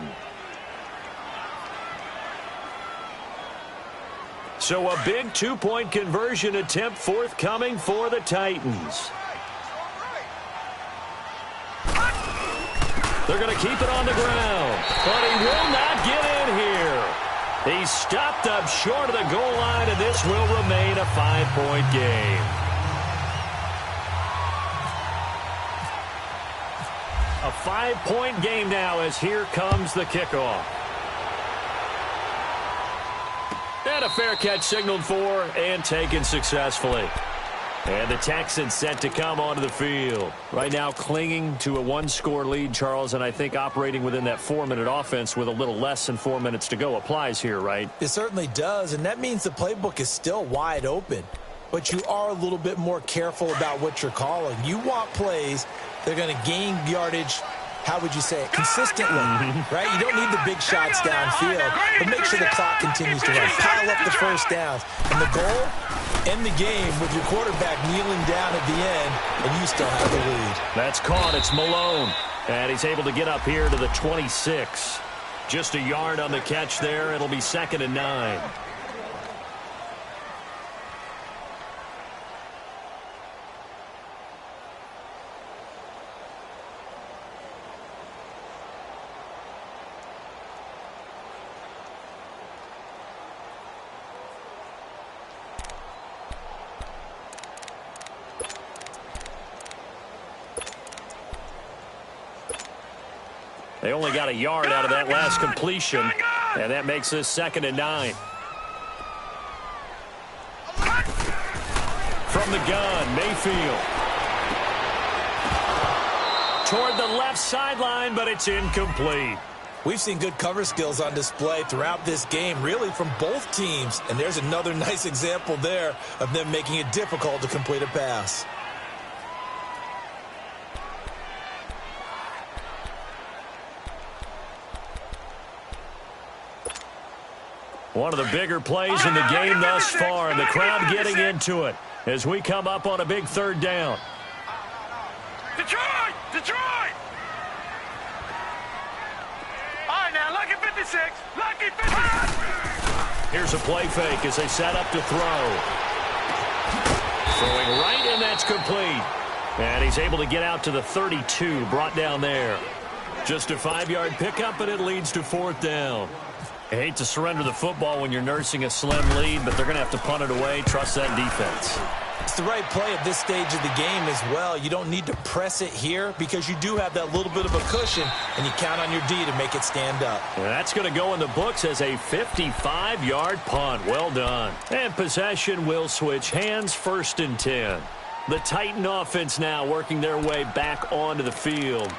So a big 2-point conversion attempt forthcoming for the Titans. They're going to keep it on the ground, but he will not get in here. He's stopped up short of the goal line, and this will remain a 5-point game. A 5-point game now as here comes the kickoff. And a fair catch signaled for and taken successfully. And the Texans set to come onto the field. Right now clinging to a 1-score lead, Charles, and I think operating within that 4-minute offense with a little less than 4 minutes to go applies here, right? It certainly does, and that means the playbook is still wide open. But you are a little bit more careful about what you're calling. You want plays that are going to gain yardage, how would you say it, consistently, right? You don't need the big shots downfield, but make sure the clock continues to run. Pile up the first downs. And the goal, end the game with your quarterback kneeling down at the end, and you still have the lead. That's caught. It's Malone. And he's able to get up here to the 26. Just a yard on the catch there. It'll be 2nd and 9. They only got a yard out of that last completion, and that makes this 2nd and 9. From the gun, Mayfield. Toward the left sideline, but it's incomplete. We've seen good cover skills on display throughout this game, really from both teams. And there's another nice example there of them making it difficult to complete a pass. One of the bigger plays in the game thus far, and the crowd getting into it as we come up on a big third down. Detroit! Detroit! All right, now, lucky 56. Lucky 56. Here's a play fake as they set up to throw. Throwing right, and that's complete. And he's able to get out to the 32, brought down there. Just a 5-yard pickup, and it leads to 4th down. I hate to surrender the football when you're nursing a slim lead, but they're going to have to punt it away. Trust that defense. It's the right play at this stage of the game as well. You don't need to press it here because you do have that little bit of a cushion, and you count on your D to make it stand up. And that's going to go in the books as a 55-yard punt. Well done. And possession will switch hands, 1st and 10. The Titan offense now working their way back onto the field.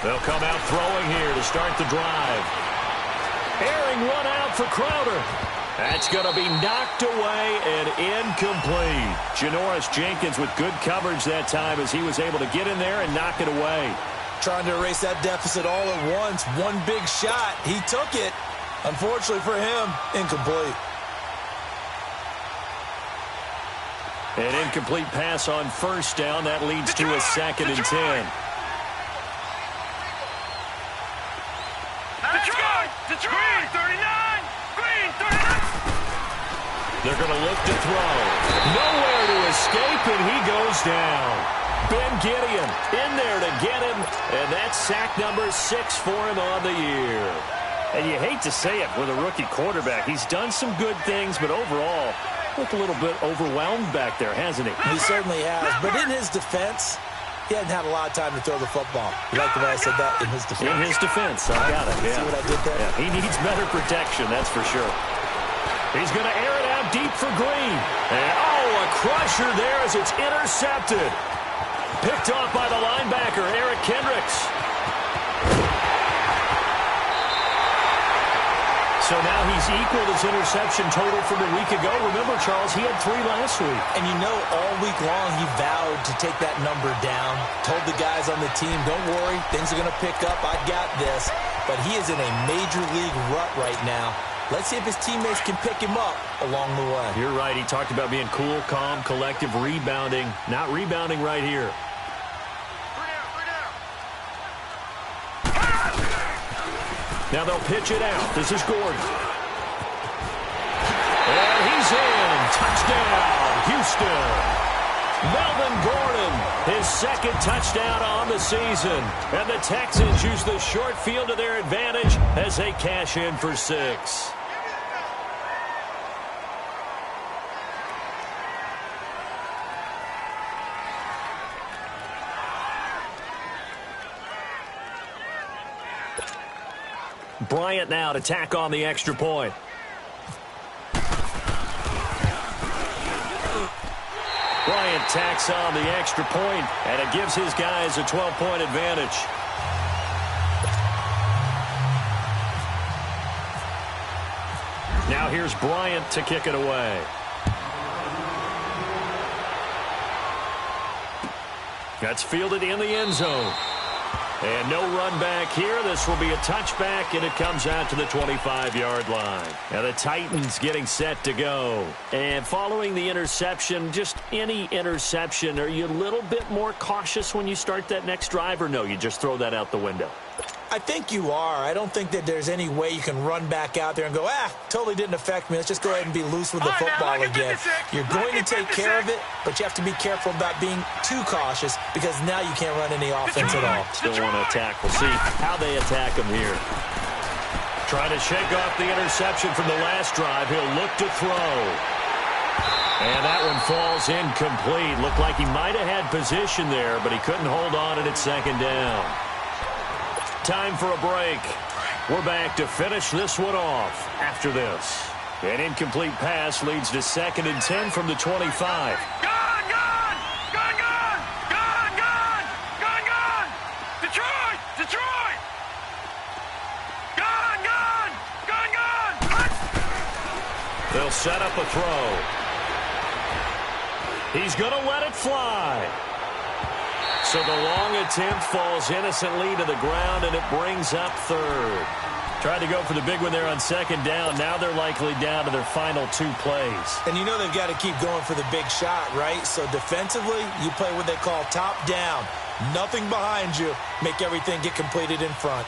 They'll come out throwing here to start the drive. Airing one out for Crowder. That's going to be knocked away and incomplete. Janoris Jenkins with good coverage that time as he was able to get in there and knock it away. Trying to erase that deficit all at once. One big shot. He took it. Unfortunately for him, incomplete. An incomplete pass on 1st down. That leads to a 2nd and 10. Detroit, 39! Green, 39! They're going to look to throw. Nowhere to escape, and he goes down. Ben Gideon in there to get him, and that's sack number 6 for him on the year. And you hate to say it with a rookie quarterback. He's done some good things, but overall, looked a little bit overwhelmed back there, hasn't he? He certainly has, but in his defense, he hadn't had a lot of time to throw the football. You like the way I said that? In his defense. In his defense. I got it. Yeah. See what I did there? Yeah, he needs better protection, that's for sure. He's going to air it out deep for Green. And, a crusher there as it's intercepted. Picked off by the linebacker, Eric Kendricks. So now he's equaled his interception total from a week ago. Remember, Charles, he had 3 last week. And you know, all week long he vowed to take that number down. Told the guys on the team, don't worry, things are going to pick up. I got this. But he is in a major league rut right now. Let's see if his teammates can pick him up along the way. You're right. He talked about being cool, calm, collective, rebounding. Not rebounding right here. Now they'll pitch it out. This is Gordon. And he's in. Touchdown, Houston. Melvin Gordon, his 2nd touchdown on the season. And the Texans use the short field to their advantage as they cash in for 6. Bryant now to tack on the extra point. Bryant tacks on the extra point, and it gives his guys a 12-point advantage. Now here's Bryant to kick it away. That's fielded in the end zone. And no run back here. This will be a touchback, and it comes out to the 25-yard line. Now the Titans getting set to go. And following the interception, just any interception, are you a little bit more cautious when you start that next drive, or no, you just throw that out the window? I think you are. I don't think that there's any way you can run back out there and go, totally didn't affect me. Let's just go ahead and be loose with the football again. You're going to take care of it, but you have to be careful about being too cautious because now you can't run any offense at all. Still want to attack. We'll see how they attack him here. Trying to shake off the interception from the last drive. He'll look to throw. And that one falls incomplete. Looked like he might have had position there, but he couldn't hold on it at 2nd down. Time for a break. We're back to finish this one off after this. An incomplete pass leads to 2nd and 10 from the 25. Gone! Gone! Gone! Gone! Gone! Gone! Gone! Gone! Detroit! Detroit! Gone! Gone! Gone! Gone! set up a throw. He's going to let it fly. So the long attempt falls innocently to the ground, and it brings up third. Tried to go for the big one there on second down. Now they're likely down to their final 2 plays. And you know they've got to keep going for the big shot, right? So defensively, you play what they call top down. Nothing behind you. Make everything get completed in front.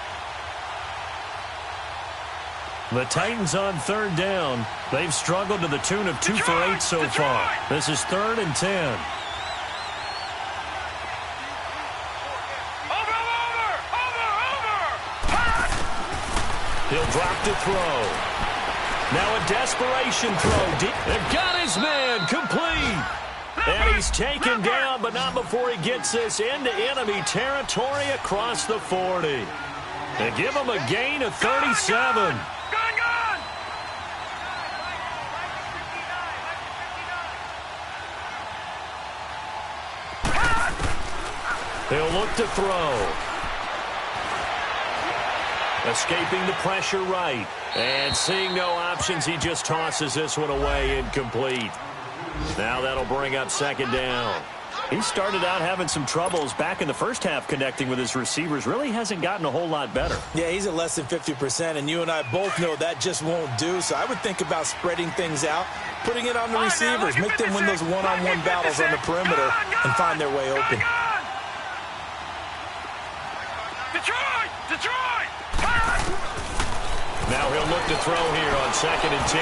The Titans on third down. They've struggled to the tune of 2 for 8 so far. This is 3rd and 10. He'll drop to throw. Now a desperation throw. They've got his man complete. And he's taken down, but not before he gets this into enemy territory across the 40. They give him a gain of 37. He'll look to throw. Escaping the pressure right. And seeing no options, he just tosses this one away incomplete. Now that'll bring up second down. He started out having some troubles back in the first half connecting with his receivers. Really hasn't gotten a whole lot better. Yeah, he's at less than 50%, and you and I both know that just won't do. So I would think about spreading things out, putting it on the receivers, make them win those one-on-one battles on the perimeter and find their way open. Detroit! Now he'll look to throw here on 2nd and 10.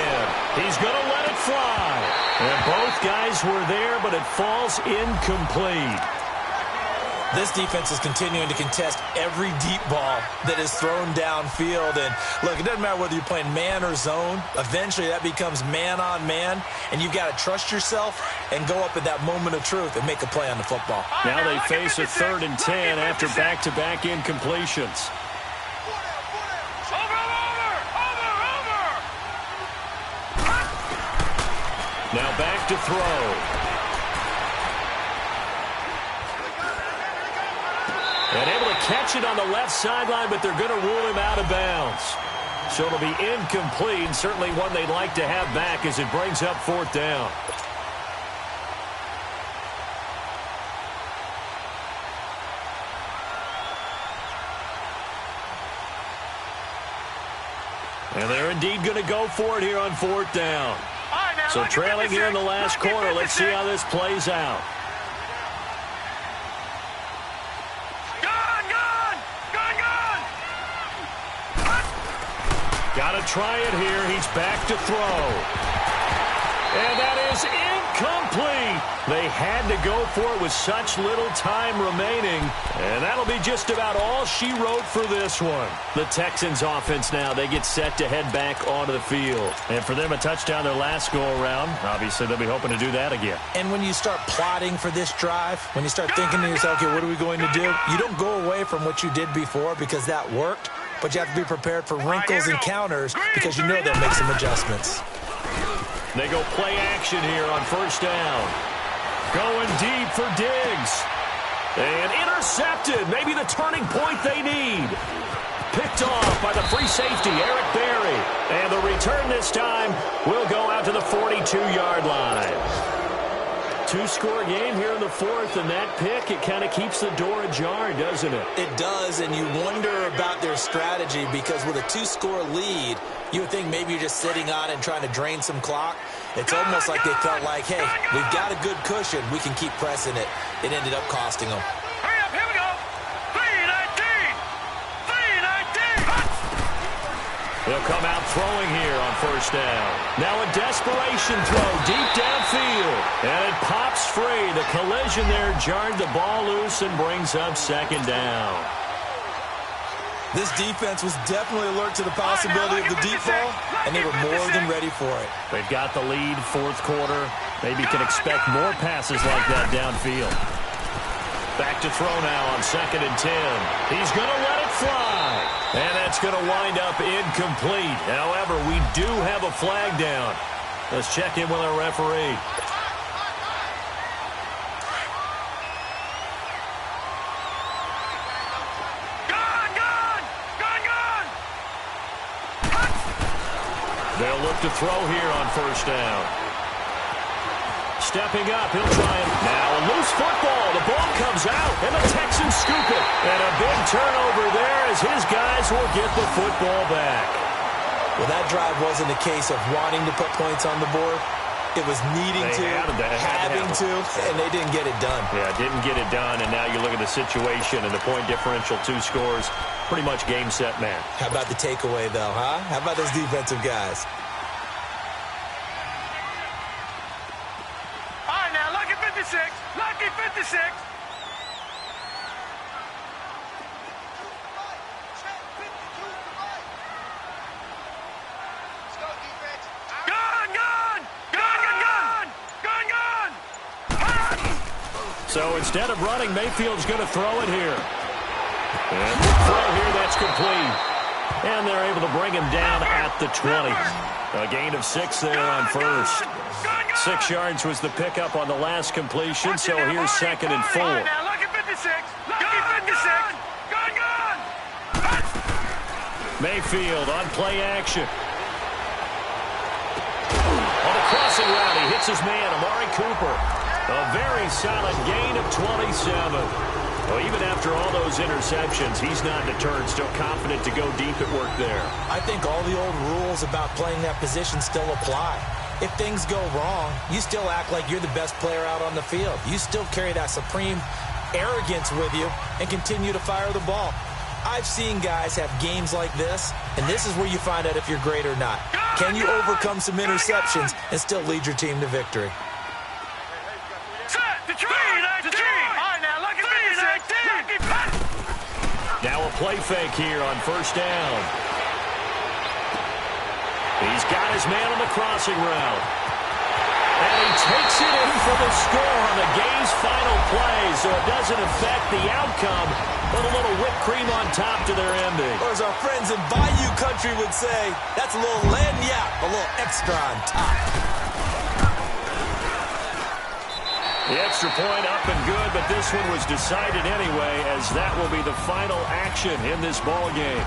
He's going to let it fly. And both guys were there, but it falls incomplete. This defense is continuing to contest every deep ball that is thrown downfield. And, look, it doesn't matter whether you're playing man or zone. Eventually, that becomes man-on-man, and you've got to trust yourself and go up at that moment of truth and make a play on the football. Now they face a 3rd and 10 after back-to-back incompletions. Now back to throw. And able to catch it on the left sideline, but they're going to rule him out of bounds. So it'll be incomplete, certainly one they'd like to have back as it brings up 4th down. And they're indeed going to go for it here on 4th down. So trailing here in the last quarter, let's see how this plays out. Got to try it here. He's back to throw. And that is incomplete. They had to go for it with such little time remaining. And that'll be just about all she wrote for this one. The Texans offense now, they get set to head back onto the field. And for them, a touchdown their last go-around. Obviously, they'll be hoping to do that again. And when you start plotting for this drive, when you start thinking to yourself, okay, what are we going to do? You don't go away from what you did before because that worked. But you have to be prepared for wrinkles and counters because you know they'll make some adjustments. They go play action here on 1st down. Going deep for Diggs. And intercepted. Maybe the turning point they need. Picked off by the free safety, Eric Berry. And the return this time will go out to the 42-yard line. 2-score game here in the 4th, and that pick, it kind of keeps the door ajar, doesn't it? It does, and you wonder about their strategy because with a 2-score lead, you would think maybe you're just sitting on it and trying to drain some clock. It's almost like they felt like, hey, we've got a good cushion. We can keep pressing it. It ended up costing them. Hurry up, here we go. 3-19. He'll come out throwing here on 1st down. Now a desperation throw deep downfield. And it pops free. The collision there jarred the ball loose and brings up 2nd down. This defense was definitely alert to the possibility of the deep ball, and they were more than ready for it. They've got the lead, 4th quarter. Maybe can expect more passes like that downfield. Back to throw now on 2nd and 10. He's going to let it fly. And that's going to wind up incomplete. However, we do have a flag down. Let's check in with our referee. They'll look to throw here on first down. Stepping up, he'll try it. Now a loose football. The ball comes out, and the Texans scoop it. And a big turnover there as his guys will get the football back. Well, that drive wasn't a case of wanting to put points on the board. It was needing to, having to, and they didn't get it done. Yeah, didn't get it done, and now you look at the situation and the point differential, 2 scores, pretty much game, set, match. How about the takeaway, though, huh? How about those defensive guys? All right, now, lucky 56. Lucky 56. So instead of running, Mayfield's going to throw it here. And the throw here, that's complete. And they're able to bring him down at the 20. A gain of 6 there on first. 6 yards was the pickup on the last completion, so here's 2nd and 4. Lucky 56. Lucky 56. Mayfield on play action. On the crossing route, he hits his man, Amari Cooper. A very solid gain of 27. Well, even after all those interceptions, he's not deterred, still confident to go deep at work there. I think all the old rules about playing that position still apply. If things go wrong, you still act like you're the best player out on the field. You still carry that supreme arrogance with you and continue to fire the ball. I've seen guys have games like this, and this is where you find out if you're great or not. Can you overcome some interceptions and still lead your team to victory? Now a play fake here on first down. He's got his man on the crossing route. And he takes it in for the score on the game's final play, so it doesn't affect the outcome, but a little whipped cream on top to their ending. Or as our friends in Bayou Country would say, that's a little lagniappe, a little extra on top. The extra point up and good, but this one was decided anyway, as that will be the final action in this ball game.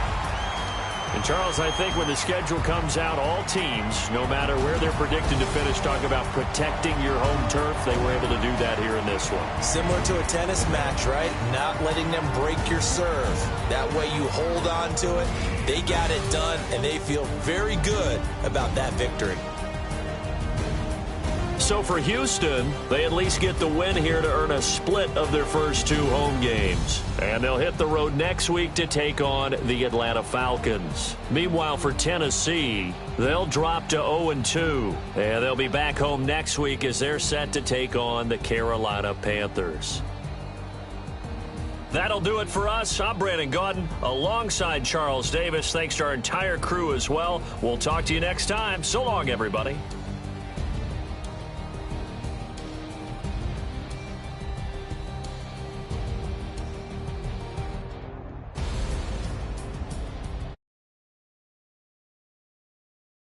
And, Charles, I think when the schedule comes out, all teams, no matter where they're predicted to finish, talk about protecting your home turf. They were able to do that here in this one. Similar to a tennis match, right? Not letting them break your serve. That way you hold on to it. They got it done, and they feel very good about that victory. So for Houston, they at least get the win here to earn a split of their first 2 home games. And they'll hit the road next week to take on the Atlanta Falcons. Meanwhile, for Tennessee, they'll drop to 0-2. And they'll be back home next week as they're set to take on the Carolina Panthers. That'll do it for us. I'm Brandon Gaudin alongside Charles Davis. Thanks to our entire crew as well. We'll talk to you next time. So long, everybody.